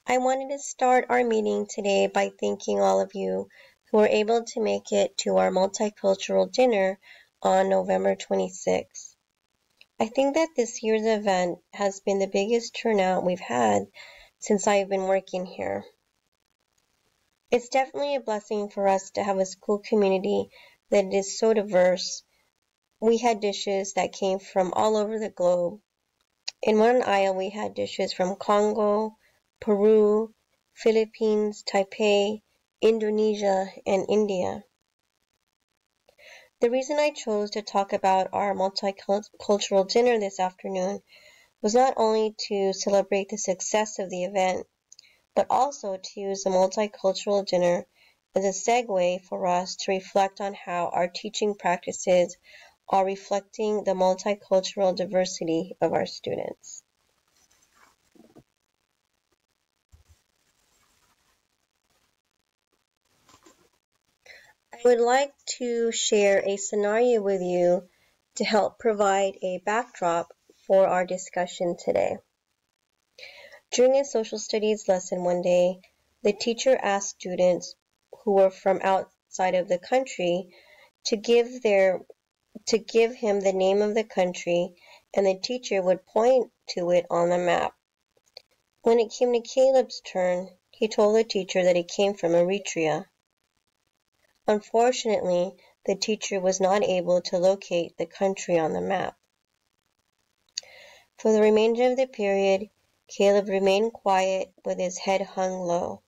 I wanted to start our meeting today by thanking all of you who were able to make it to our multicultural dinner on November 26th. I think that this year's event has been the biggest turnout we've had since I've been working here. It's definitely a blessing for us to have a school community that is so diverse. We had dishes that came from all over the globe. In one aisle, we had dishes from Congo, Peru, Philippines, Taipei, Indonesia, and India. The reason I chose to talk about our multicultural dinner this afternoon was not only to celebrate the success of the event, but also to use the multicultural dinner as a segue for us to reflect on how our teaching practices are reflecting the multicultural diversity of our students. I would like to share a scenario with you to help provide a backdrop for our discussion today. During a social studies lesson one day, the teacher asked students who were from outside of the country to give him the name of the country, and the teacher would point to it on the map. When it came to Caleb's turn, he told the teacher that he came from Eritrea. Unfortunately, the teacher was not able to locate the country on the map. For the remainder of the period, Caleb remained quiet with his head hung low,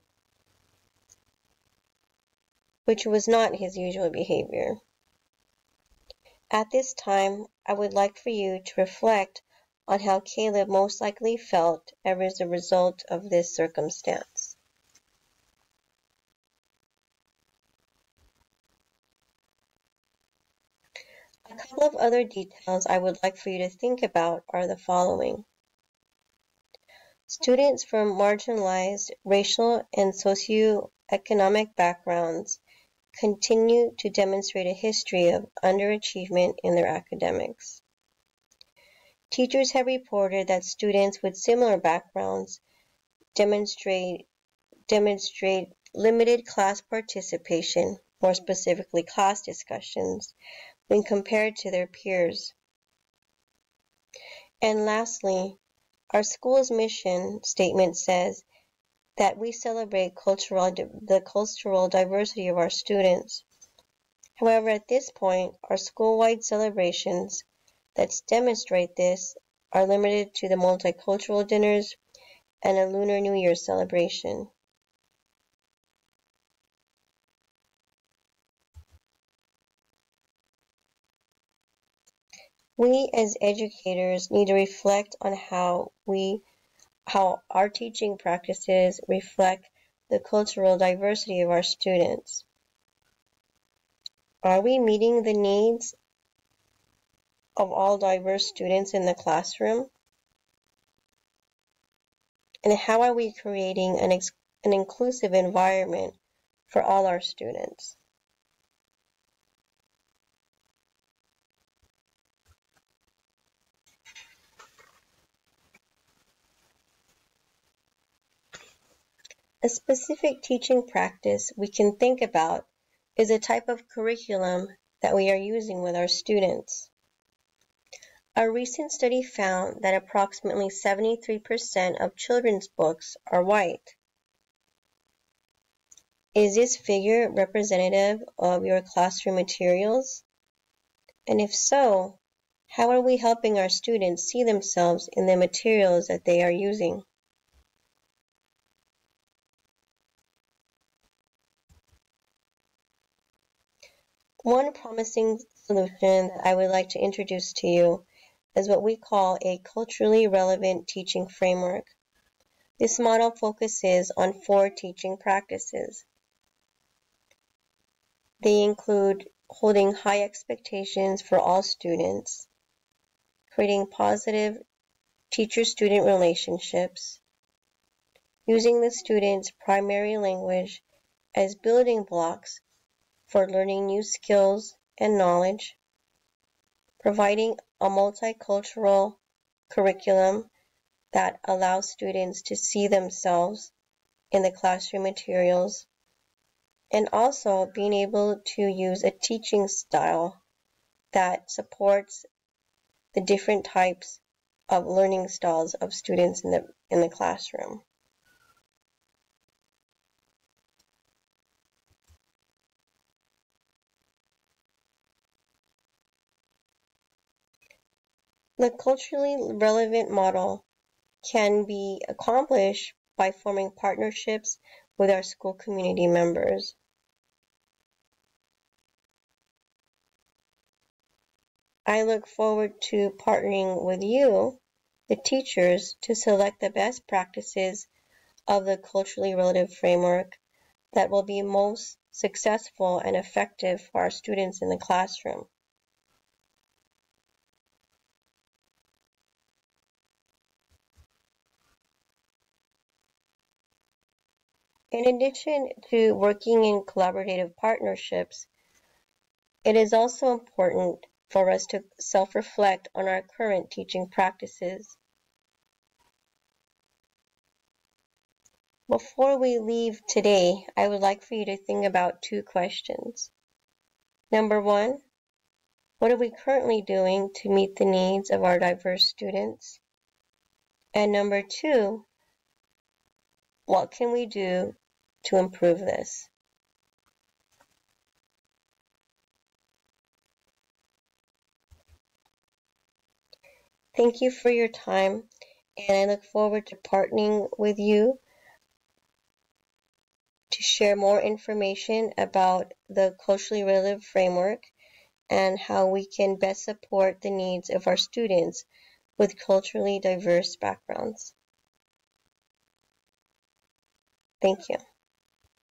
which was not his usual behavior. At this time, I would like for you to reflect on how Caleb most likely felt as a result of this circumstance. A couple of other details I would like for you to think about are the following. Students from marginalized racial and socioeconomic backgrounds continue to demonstrate a history of underachievement in their academics. Teachers have reported that students with similar backgrounds demonstrate limited class participation, more specifically class discussions, when compared to their peers. And lastly, our school's mission statement says that we celebrate the cultural diversity of our students. However, at this point, our school-wide celebrations that demonstrate this are limited to the multicultural dinners and a Lunar New Year celebration. We as educators need to reflect on how our teaching practices reflect the cultural diversity of our students. Are we meeting the needs of all diverse students in the classroom? And how are we creating an inclusive environment for all our students? A specific teaching practice we can think about is a type of curriculum that we are using with our students. A recent study found that approximately 73% of children's books are white. Is this figure representative of your classroom materials? And if so, how are we helping our students see themselves in the materials that they are using? One promising solution that I would like to introduce to you is what we call a culturally relevant teaching framework. This model focuses on 4 teaching practices. They include holding high expectations for all students, creating positive teacher-student relationships, using the student's primary language as building blocks for learning new skills and knowledge, providing a multicultural curriculum that allows students to see themselves in the classroom materials, and also being able to use a teaching style that supports the different types of learning styles of students in the classroom. The culturally relevant model can be accomplished by forming partnerships with our school community members. I look forward to partnering with you, the teachers, to select the best practices of the culturally relative framework that will be most successful and effective for our students in the classroom. In addition to working in collaborative partnerships, it is also important for us to self-reflect on our current teaching practices. Before we leave today, I would like for you to think about two questions. Number one, what are we currently doing to meet the needs of our diverse students? And number two, what can we do to improve this? Thank you for your time, and I look forward to partnering with you to share more information about the culturally relative framework and how we can best support the needs of our students with culturally diverse backgrounds. Thank you.